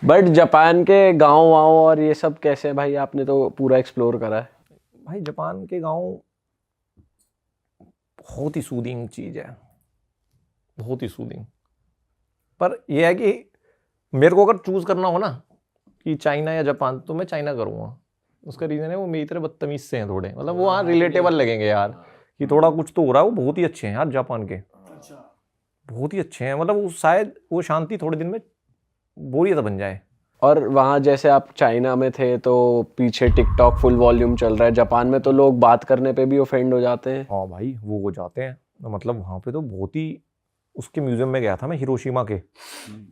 But Japan के गांव वाँव और ये सब कैसे है भाई? आपने तो पूरा एक्सप्लोर करा है। भाई जापान के गांव बहुत ही सूदिंग चीज़ है, बहुत ही सूदिंग। पर यह है कि मेरे को अगर चूज करना हो ना कि चाइना या जापान, तो मैं चाइना करूँगा। उसका रीज़न है वो मेरी तरह बदतमीज से हैं थोड़े, मतलब वो हाँ रिलेटेबल लगेंगे यार कि थोड़ा कुछ तो हो रहा है। वो बहुत ही अच्छे हैं यार जापान के, बहुत ही अच्छे हैं। मतलब वो शायद वो शांति थोड़े दिन में बोरियत बन जाए। और वहाँ जैसे आप चाइना में थे तो पीछे टिकटॉक फुल वॉल्यूम चल रहा है, जापान में तो लोग बात करने पे भी ऑफेंड हो जाते हैं। हाँ भाई वो हो जाते हैं। तो मतलब वहाँ पे तो बहुत ही, उसके म्यूजियम में गया था मैं, हिरोशिमा के,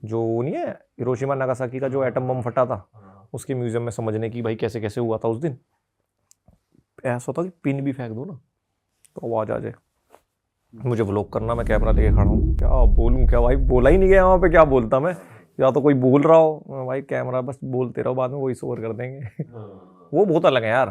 जो वो नहीं है हिरोशिमा नागासाकी का जो एटम बम फटा था, उसके म्यूजियम में समझने की भाई कैसे कैसे हुआ था उस दिन। ऐसा होता कि पिन भी फेंक दो ना तो आवाज आ जाए। मुझे व्लॉग करना, मैं कैमरा लेके खड़ा हूँ, क्या बोलूँ, क्या भाई बोला ही नहीं गया वहाँ पे, क्या बोलता मैं। या तो कोई बोल रहा हो भाई, कैमरा बस बोलते रहो, बाद में वॉइस ओवर कर देंगे। वो बहुत अलग है यार।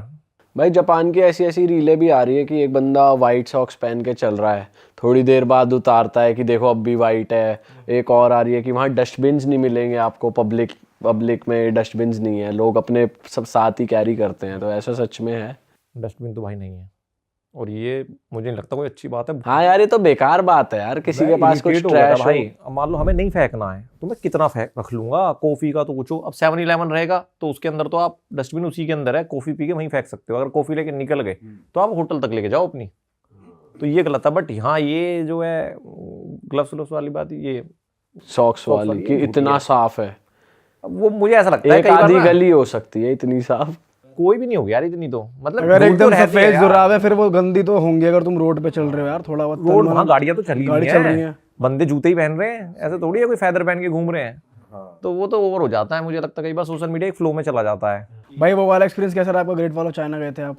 भाई जापान की ऐसी ऐसी रीलें भी आ रही है कि एक बंदा वाइट सॉक्स पहन के चल रहा है, थोड़ी देर बाद उतारता है कि देखो अब भी वाइट है। एक और आ रही है कि वहाँ डस्टबिन्स नहीं मिलेंगे आपको, पब्लिक में डस्टबिन्स नहीं है, लोग अपने सब साथ ही कैरी करते हैं। तो ऐसा सच में है? डस्टबिन तो भाई नहीं है, और ये मुझे नहीं लगता कोई अच्छी बात है। हाँ यार, ये तो बेकार बात है यार, किसी के मैं पास कुछ इरिटेट हो गया था ट्रैश हो। भाई। अब मान लो हमें नहीं फेंकना है तो मैं कितना फेंक रख लूंगा, कॉफी का तो कुछ हो। अब 7-Eleven रहेगा तो उसके अंदर तो आप डस्टबिन उसी के अंदर है, कॉफी पी के वहीं फेंक सकते हो। अगर कॉफी लेके निकल गए तो आप होटल तक लेके जाओ अपनी, तो ये गलत है। बट हाँ ये जो है ग्लव्स व्लव्स वाली बात, ये सॉक्स सॉक्स वाली वाली कि ये झूठी इतना है। साफ है? अब वो मुझे ऐसा लगता है एक कई बार आधी ना, गली हो सकती है इतनी साफ। कोई भी नहीं होगी यार इतनी तो, मतलब अगर धूल तो एकदम रहती है सफेद यार। जुराब है फिर वो गंदी तो होंगी। अगर तुम रोड पे चल रहे हो यार, थोड़ा बहुत रोड वहाँ गाड़ियां तो चली गाड़ी नहीं चल रही है, है। बंदे जूते ही पहन रहे हैं, ऐसे थोड़ी है कोई फैदर पहन के घूम रहे हैं। तो वो तो ओवर हो जाता है, मुझे लगता है कई बार सोशल मीडिया एक फ्लो में चला जाता है। भाई वो वाला एक्सपीरियंस कैसा रहा आपका? ग्रेट वॉल ऑफ चाइना गए थे आप?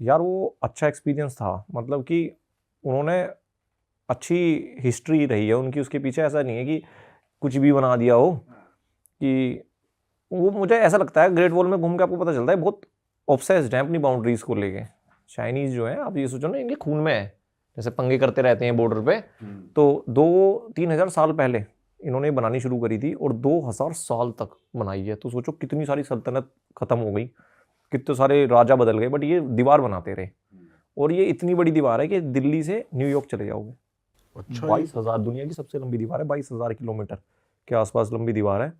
यार वो अच्छा एक्सपीरियंस था, मतलब कि उन्होंने अच्छी हिस्ट्री रही है उनकी उसके पीछे। ऐसा नहीं है कि कुछ भी बना दिया हो, कि वो मुझे ऐसा लगता है ग्रेट वॉल में घूम के आपको पता चलता है बहुत ऑब्सेस्ड है अपनी बाउंड्रीज को लेके। चाइनीज जो है, आप ये सोचो ना, इनके खून में है, जैसे पंगे करते रहते हैं बॉर्डर पे। तो 2-3 हज़ार साल पहले इन्होंने बनानी शुरू करी थी और 2000 साल तक बनाई है। तो सोचो कितनी सारी सल्तनत खत्म हो गई, कितने सारे राजा बदल गए, बट ये दीवार बनाते रहे। और ये इतनी बड़ी दीवार है कि दिल्ली से न्यूयॉर्क चले जाओगे। अच्छा 22,000, दुनिया की सबसे लंबी दीवार है, 22,000 किलोमीटर के आसपास लंबी दीवार है।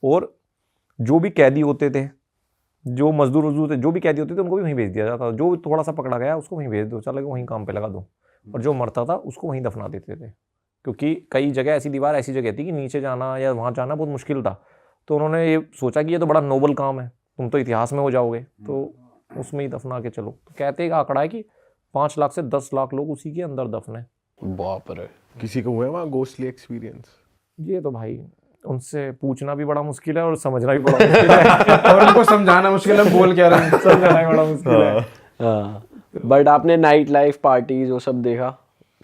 और जो भी कैदी होते थे, जो मजदूर थे, जो भी कैदी होते थे, उनको भी वहीं भेज दिया जाता था। जो थोड़ा सा पकड़ा गया उसको वहीं भेज दो, चलो वहीं काम पे लगा दो। और जो मरता था उसको वहीं दफना देते थे, क्योंकि कई जगह ऐसी दीवार ऐसी जगह थी कि नीचे जाना या वहाँ जाना बहुत मुश्किल था। तो उन्होंने ये सोचा कि ये तो बड़ा नोबल काम है, तुम तो इतिहास में हो जाओगे, तो उसमें ही दफना के चलो। तो कहते हैं आंकड़ा है कि 5 लाख से 10 लाख लोग उसी के अंदर दफन है। बाप रे। किसी को हुआ है वहाँ गोस्टली एक्सपीरियंस? ये तो भाई उनसे पूछना भी बड़ा मुश्किल है और समझना भी बड़ा मुश्किल है। और उनको समझाना मुश्किल है, बोल क्या रहे हैं। समझना भी बड़ा मुश्किल है। हाँ, बट आपने नाइट लाइफ पार्टीज वो सब देखा?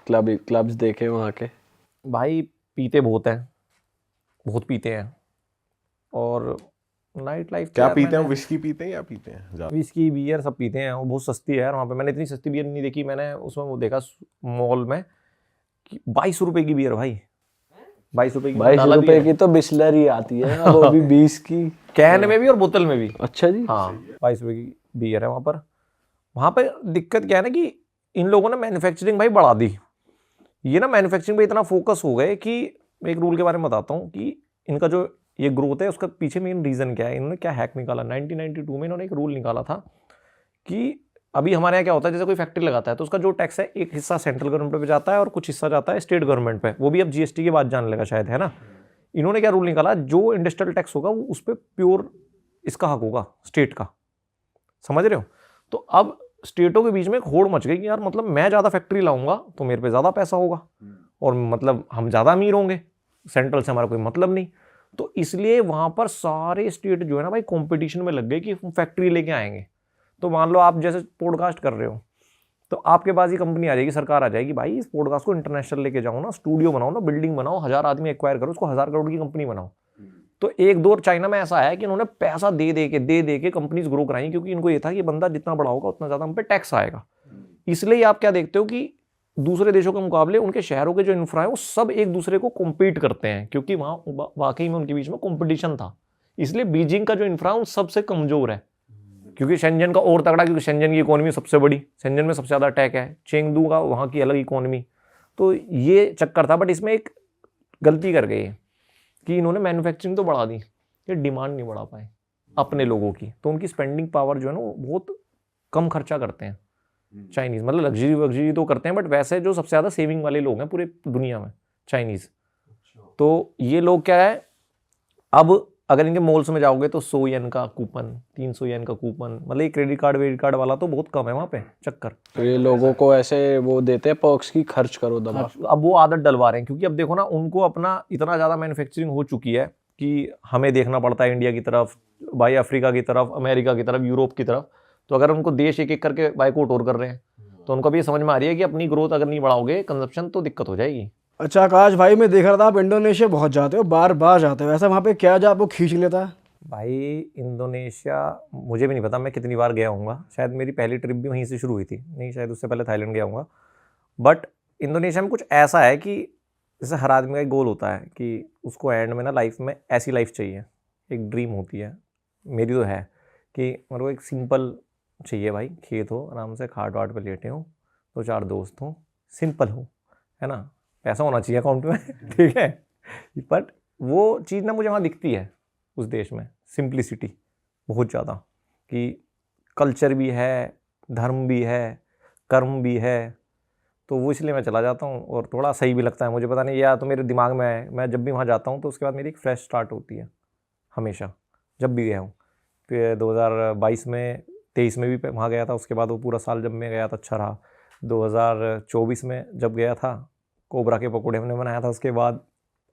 क्लब्स देखे वहाँ के? भाई पीते बहुत हैं, बहुत पीते हैं। और नाइट लाइफ क्या पीते हैं? विस्की पीते हैं या पीते हैं ज्यादा? विस्की बियर सब पीते हैं, वो बहुत सस्ती है यार वहाँ पे। मैंने इतनी सस्ती बियर नहीं देखी, मैंने उसमें वो देखा मॉल में कि 22 रुपए की बियर भाई, 22 रुपए की 22 रुपए की तो बिस्लरी आती है ना, वो भी 20 की कैन में भी और बोतल में भी। अच्छा जी। हाँ 22 रुपए की बियर है वहाँ पर। वहाँ पर दिक्कत क्या है ना कि इन लोगों ने मैन्युफैक्चरिंग भाई बढ़ा दी। ये ना मैन्युफैक्चरिंग पे इतना फोकस हो गए कि मैं एक रूल के बारे में बताता हूँ कि इनका जो ये ग्रोथ है उसका पीछे मेन रीज़न क्या है। इन्होंने क्या हैक निकाला, 1992 में इन्होंने एक रूल निकाला था कि अभी हमारे यहाँ क्या होता है, जैसे कोई फैक्ट्री लगाता है तो उसका जो टैक्स है एक हिस्सा सेंट्रल गवर्नमेंट पे जाता है और कुछ हिस्सा जाता है स्टेट गवर्नमेंट पे। वो भी अब जीएसटी के बाद जाने लगा शायद, है ना। इन्होंने क्या रूल निकाला, जो इंडस्ट्रियल टैक्स होगा वो उस पर प्योर इसका हक होगा, स्टेट का। समझ रहे हो? तो अब स्टेटों के बीच में एक होड़ मच गई कि यार मतलब मैं ज़्यादा फैक्ट्री लाऊंगा तो मेरे पे ज़्यादा पैसा होगा और मतलब हम ज़्यादा अमीर होंगे, सेंट्रल से हमारा कोई मतलब नहीं। तो इसलिए वहाँ पर सारे स्टेट जो है ना भाई कंपटीशन में लग गए कि हम फैक्ट्री लेके आएंगे। तो मान लो आप जैसे पॉडकास्ट कर रहे हो तो आपके पास ही कंपनी आ जाएगी, सरकार आ जाएगी, भाई इस पॉडकास्ट को इंटरनेशनल लेके जाओ ना, स्टूडियो बनाओ ना, बिल्डिंग बनाओ, 1000 आदमी एक्वायर करो, उसको 1000 करोड़ की कंपनी बनाओ। तो एक दौर चाइना में ऐसा है कि उन्होंने पैसा दे के कंपनीज ग्रो कराई, क्योंकि इनको ये था कि बंदा जितना बड़ा होगा उतना ज़्यादा हम पे टैक्स आएगा। इसलिए आप क्या देखते हो कि दूसरे देशों के मुकाबले उनके शहरों के जो इंफ्रा है वो सब एक दूसरे को कॉम्पीट करते हैं, क्योंकि वहाँ वाकई में उनके बीच में कॉम्पिटिशन था इसलिए बीजिंग का जो इंफ्रा उन सबसे कमजोर है, क्योंकि शेंजन का और तगड़ा, क्योंकि शेंजन की इकोनॉमी सबसे बड़ी, शेंजन में सबसे ज़्यादा अटैक है, चेंगडू का वहाँ की अलग इकोनॉमी, तो ये चक्कर था। बट इसमें एक गलती कर गए कि इन्होंने मैन्युफैक्चरिंग तो बढ़ा दी, ये डिमांड नहीं बढ़ा पाए अपने लोगों की, तो उनकी स्पेंडिंग पावर जो है ना वो बहुत कम खर्चा करते हैं चाइनीज़। मतलब लग्जरी तो करते हैं, बट वैसे जो सबसे ज़्यादा सेविंग वाले लोग हैं पूरे दुनिया में चाइनीज़। तो ये लोग क्या है, अब अगर इनके मॉल्स में जाओगे तो 100 येन का कूपन, 300 येन का कूपन, मतलब ये क्रेडिट कार्ड वाला तो बहुत कम है वहाँ पे चक्कर। तो ये लोगों को ऐसे वो देते हैं पर्क्स की, खर्च करो दबा। अब वो आदत डलवा रहे हैं, क्योंकि अब देखो ना उनको अपना इतना ज़्यादा मैन्युफैक्चरिंग हो चुकी है कि हमें देखना पड़ता है इंडिया की तरफ, भाई अफ्रीका की तरफ, अमेरिका की तरफ, यूरोप की तरफ। तो अगर उनको देश एक एक करके बाइकआउट और कर रहे हैं, तो उनको भी ये समझ में आ रही है कि अपनी ग्रोथ अगर नहीं बढ़ाओगे कंजप्शन तो दिक्कत हो जाएगी। अच्छा आकाश भाई, मैं देख रहा था आप इंडोनेशिया बहुत जाते हो, बार बार जाते हो, ऐसा वहाँ पे क्या जो आपको खींच लेता है? भाई इंडोनेशिया मुझे भी नहीं पता मैं कितनी बार गया हूँगा, शायद मेरी पहली ट्रिप भी वहीं से शुरू हुई थी, नहीं शायद उससे पहले थाईलैंड गया हूँगा। बट इंडोनेशिया में कुछ ऐसा है कि जैसे हर आदमी का एक गोल होता है कि उसको एंड में ना लाइफ में ऐसी लाइफ चाहिए, एक ड्रीम होती है, मेरी तो है कि मेरे को एक सिंपल चाहिए भाई, खेत हो, आराम से खाट वाट पे लेटे हो, 2-4 दोस्त हों, सिंपल हो, है ना, पैसा होना चाहिए अकाउंट में ठीक है। बट वो चीज़ ना मुझे वहाँ दिखती है उस देश में, सिंप्लिसिटी बहुत ज़्यादा, कि कल्चर भी है, धर्म भी है, कर्म भी है, तो वो इसलिए मैं चला जाता हूँ और थोड़ा सही भी लगता है मुझे। पता नहीं, या तो मेरे दिमाग में है, मैं जब भी वहाँ जाता हूँ तो उसके बाद मेरी एक फ्रेश स्टार्ट होती है हमेशा, जब भी गया हूँ। फिर 2022 में 23 में भी वहाँ गया था, उसके बाद वो पूरा साल जब मैं गया था अच्छा रहा। 2024 में जब गया था कोबरा के पकौड़े हमने बनाया था, उसके बाद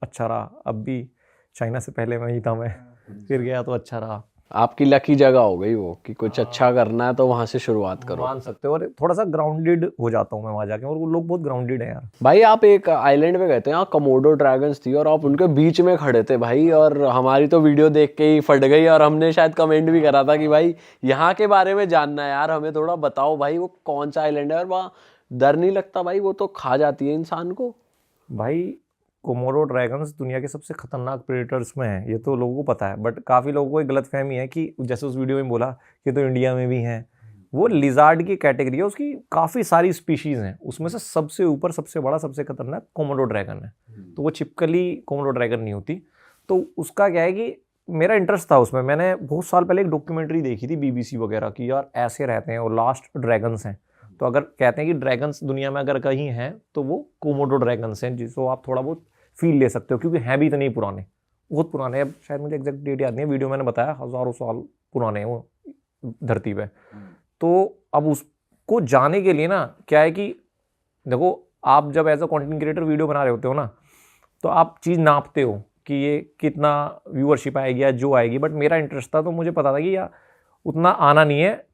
अच्छा रहा। अब भी चाइना से पहले वहीं था मैं, फिर गया तो अच्छा रहा। आपकी लकी जगह हो गई वो कि कुछ अच्छा करना है तो वहां से शुरुआत करो, मान सकते हो। और थोड़ा सा ग्राउंडेड हो जाता हूँ मैं वहाँ जाके, और वो लोग बहुत ग्राउंडेड हैं यार। भाई आप एक आइलैंड पे गए थे, यहाँ कमोडो ड्रैगन्स थी और आप उनके बीच में खड़े थे भाई, और हमारी तो वीडियो देख के ही फट गई, और हमने शायद कमेंट भी करा था कि भाई यहाँ के बारे में जानना है यार, हमें थोड़ा बताओ भाई वो कौन सा आइलैंड है, और वहाँ डर नहीं लगता भाई, वो तो खा जाती है इंसान को? भाई कोमोडो ड्रैगन्स दुनिया के सबसे खतरनाक प्रेडेटर्स में है, ये तो लोगों को पता है, बट काफ़ी लोगों को एक गलतफहमी है कि जैसे उस वीडियो में बोला कि तो इंडिया में भी हैं, वो लिजार्ड की कैटेगरी है, उसकी काफ़ी सारी स्पीशीज़ हैं, उसमें से सबसे ऊपर सबसे बड़ा सबसे खतरनाक कोमोडो ड्रैगन है। तो वो छिपकली कोमोडो ड्रैगन नहीं होती। तो उसका क्या है कि मेरा इंटरेस्ट था उसमें, मैंने बहुत साल पहले एक डॉक्यूमेंट्री देखी थी BBC वगैरह की, यार ऐसे रहते हैं और लास्ट ड्रैगन्स हैं। तो अगर कहते हैं कि ड्रैगन्स दुनिया में अगर कहीं हैं तो वो कोमोडो ड्रैगन्स हैं, जिसको आप थोड़ा बहुत फील ले सकते हो, क्योंकि हैं भी इतने ही पुराने, बहुत पुराने। अब शायद मुझे एग्जैक्ट डेट याद नहीं है, वीडियो मैंने बताया हज़ारों साल पुराने हैं वो धरती पे। तो अब उसको जाने के लिए ना क्या है कि देखो, आप जब as a content creator video बना रहे होते हो ना, तो आप चीज़ नापते हो कि ये कितना व्यूअरशिप आएगी या जो आएगी। बट मेरा इंटरेस्ट था, तो मुझे पता था कि यार उतना आना नहीं है,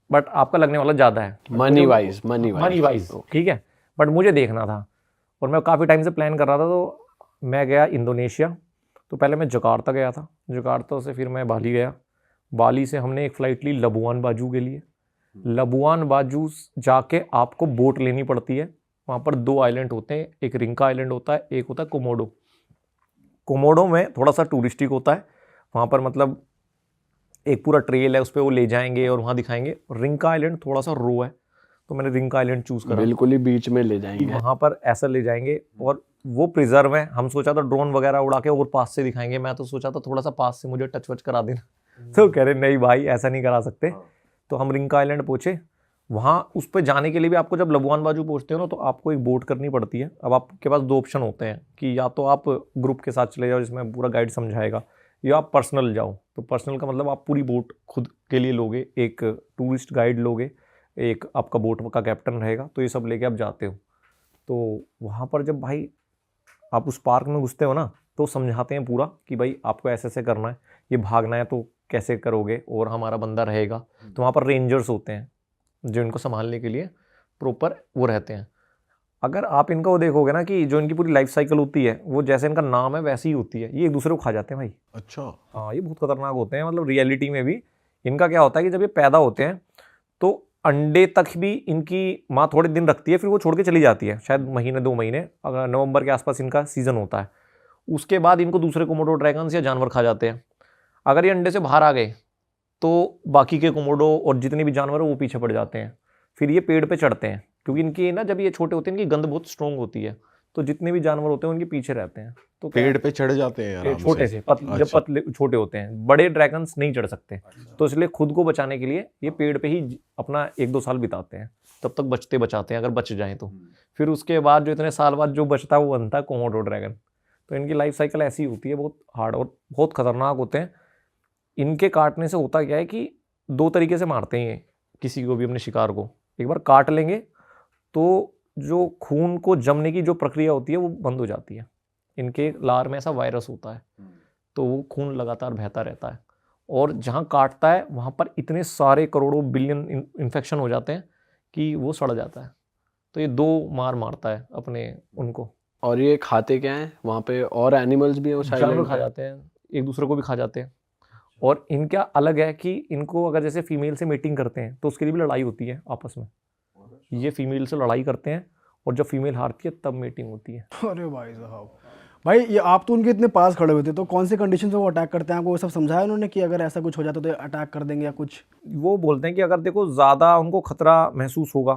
बट आपका लगने वाला ज़्यादा है मनी वाइज ठीक है। बट मुझे देखना था और मैं काफ़ी टाइम से प्लान कर रहा था। तो मैं गया इंडोनेशिया, तो पहले मैं जकार्ता गया था, जकार्ता से फिर मैं बाली गया, बाली से हमने एक फ़्लाइट ली लबुआन बाजू के लिए। लबुआन बाजू जाके आपको बोट लेनी पड़ती है, वहाँ पर 2 आइलैंड होते हैं, एक रिंका आइलैंड होता है, एक होता है कोमोडो। कोमोडो में थोड़ा सा टूरिस्टिक होता है, वहाँ पर मतलब एक पूरा ट्रेल है, उस पर वो ले जाएंगे और वहाँ दिखाएंगे। रिंका आइलैंड थोड़ा सा रो है, तो मैंने रिंका आइलैंड चूज़ करा, बिल्कुल ही बीच में ले जाएंगे, वहाँ पर ऐसा ले जाएंगे। और वो प्रिजर्व है, हम सोचा था ड्रोन वगैरह उड़ा के और पास से दिखाएंगे, मैं तो सोचा था थोड़ा सा पास से मुझे टच वच करा देना। तो कह रहे नहीं भाई ऐसा नहीं करा सकते। तो हम रिंका आइलैंड पहुँचे, वहाँ उस पर जाने के लिए भी आपको जब लबुआन बाजू पहुँचते हो ना, तो आपको एक बोट करनी पड़ती है। अब आपके पास 2 ऑप्शन होते हैं कि या तो आप ग्रुप के साथ चले जाओ जिसमें पूरा गाइड समझाएगा, या आप पर्सनल जाओ। तो पर्सनल का मतलब आप पूरी बोट खुद के लिए लोगे, एक टूरिस्ट गाइड लोगे, एक आपका बोट का कैप्टन रहेगा, तो ये सब लेके आप जाते हो। तो वहाँ पर जब भाई आप उस पार्क में घुसते हो ना, तो समझाते हैं पूरा कि भाई आपको ऐसे ऐसे करना है, ये भागना है तो कैसे करोगे, और हमारा बंदा रहेगा। तो वहाँ पर रेंजर्स होते हैं जो इनको संभालने के लिए प्रॉपर वो रहते हैं। अगर आप इनका वो देखोगे ना कि जो इनकी पूरी लाइफ साइकिल होती है, वो जैसे इनका नाम है वैसी ही होती है, ये एक दूसरे को खा जाते हैं भाई। अच्छा। हाँ, ये बहुत खतरनाक होते हैं, मतलब रियलिटी में भी। इनका क्या होता है कि जब ये पैदा होते हैं तो अंडे तक भी इनकी माँ थोड़े दिन रखती है, फिर वो छोड़ के चली जाती है, शायद महीने 2 महीने, अगर नवंबर के आसपास इनका सीज़न होता है। उसके बाद इनको दूसरे कोमोडो ड्रैगन्स या जानवर खा जाते हैं। अगर ये अंडे से बाहर आ गए तो बाकी के कोमोडो और जितने भी जानवर हैं वो पीछे पड़ जाते हैं, फिर ये पेड़ पे चढ़ते हैं, क्योंकि इनकी ना जब ये छोटे होते हैं इनकी गंध बहुत स्ट्रोंग होती है, तो जितने भी जानवर होते हैं उनके पीछे रहते हैं। तो पेड़ पे चढ़ जाते हैं आराम छोटे से जब अच्छा। पतले छोटे होते हैं, बड़े ड्रैगन्स नहीं चढ़ सकते, तो इसलिए खुद को बचाने के लिए ये पेड़ पे ही अपना 1-2 साल बिताते हैं, तब तक बचते बचाते हैं अगर बच जाएं तो। फिर उसके बाद जो इतने साल बाद जो बचता है वो बनता है कोमोडो ड्रैगन। तो इनकी लाइफ साइकिल ऐसी होती है, बहुत हार्ड और बहुत खतरनाक होते हैं। इनके काटने से होता क्या है कि 2 तरीके से मारते हैं ये किसी को भी, अपने शिकार को। एक बार काट लेंगे तो जो खून को जमने की जो प्रक्रिया होती है वो बंद हो जाती है। इनके लार में ऐसा वायरस होता है, तो वो खून लगातार बहता रहता है, और जहाँ काटता है वहाँ पर इतने सारे करोड़ों बिलियन इन्फेक्शन हो जाते हैं कि वो सड़ जाता है। तो ये 2 मार मारता है अपने उनको। और ये खाते क्या हैं वहाँ पे? और एनिमल्स भी हैं उस जानवर आइलैंड खा पे? जाते हैं, एक दूसरे को भी खा जाते हैं। और इनका अलग है कि इनको अगर जैसे फीमेल से मीटिंग करते हैं तो उसके लिए भी लड़ाई होती है आपस में। ये फीमेल से लड़ाई करते हैं और जब फीमेल हारती है तब मीटिंग होती है। अरे भाई साहब, भाई ये आप तो उनके इतने पास खड़े हुए थे, तो कौन सी कंडीशन में वो अटैक करते हैं? आपको वो सब समझाया उन्होंने कि अगर ऐसा कुछ हो जाता तो अटैक कर देंगे या कुछ? वो बोलते हैं कि अगर देखो ज़्यादा उनको खतरा महसूस होगा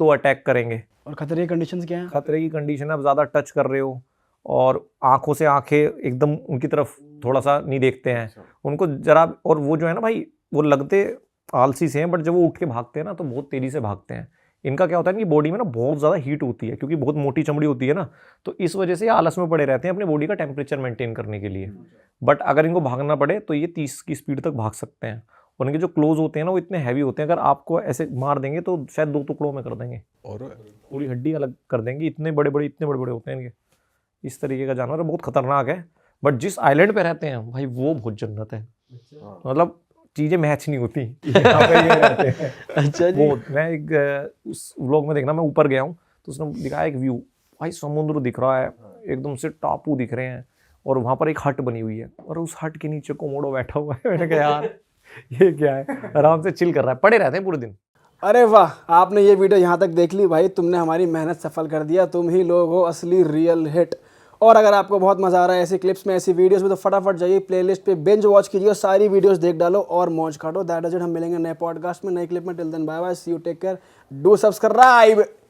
तो अटैक करेंगे। और खतरे की कंडीशंस क्या हैं? खतरे की कंडीशन है आप ज़्यादा टच कर रहे हो और आंखों से आंखें एकदम उनकी तरफ थोड़ा सा नहीं देखते हैं उनको जरा, और वो जो है ना भाई वो लगते आलसी से हैं, बट जब वो उठ के भागते हैं ना तो बहुत तेज़ी से भागते हैं। इनका क्या होता है कि बॉडी में ना बहुत ज़्यादा हीट होती है, क्योंकि बहुत मोटी चमड़ी होती है ना, तो इस वजह से ये आलस में पड़े रहते हैं अपनी बॉडी का टेम्परेचर मेंटेन करने के लिए। बट अगर इनको भागना पड़े तो ये 30 की स्पीड तक भाग सकते हैं। और इनके जो क्लोज होते हैं ना वो इतने हैवी होते हैं, अगर आपको ऐसे मार देंगे तो शायद 2 टुकड़ों में कर देंगे, और पूरी हड्डी अलग कर देंगे, इतने बड़े बड़े होते हैं इनके। इस तरीके का जानवर बहुत खतरनाक है। बट जिस आइलैंड पे रहते हैं भाई वो बहुत जन्नत है, मतलब चीज़ें मैच नहीं होती यहाँ पे ये रहते हैं। अच्छा जी। वो मैं एक उस व्लॉग में देखना, मैं ऊपर गया हूँ तो उसने दिखाया एक व्यू, भाई समुद्र दिख रहा है, एकदम से टापू दिख रहे हैं, और वहाँ पर एक हट बनी हुई है और उस हट के नीचे कोमोडो बैठा हुआ है। मैंने कहा यार ये क्या है, आराम से चिल कर रहा है, पड़े रहते हैं पूरे दिन। अरे वाह, आपने ये वीडियो यहाँ तक देख ली भाई, तुमने हमारी मेहनत सफल कर दिया। तुम ही लोग हो असली रियल हिट। और अगर आपको बहुत मजा आ रहा है ऐसी क्लिप्स में, ऐसी वीडियोस में, तो फटाफट जाइए प्लेलिस्ट पे बिंज वॉच कीजिए, सारी वीडियोस देख डालो और मौज काटो। That is it. हम मिलेंगे नए पॉडकास्ट में, नए क्लिप में। Till then bye bye, see you, take care, do subscribe.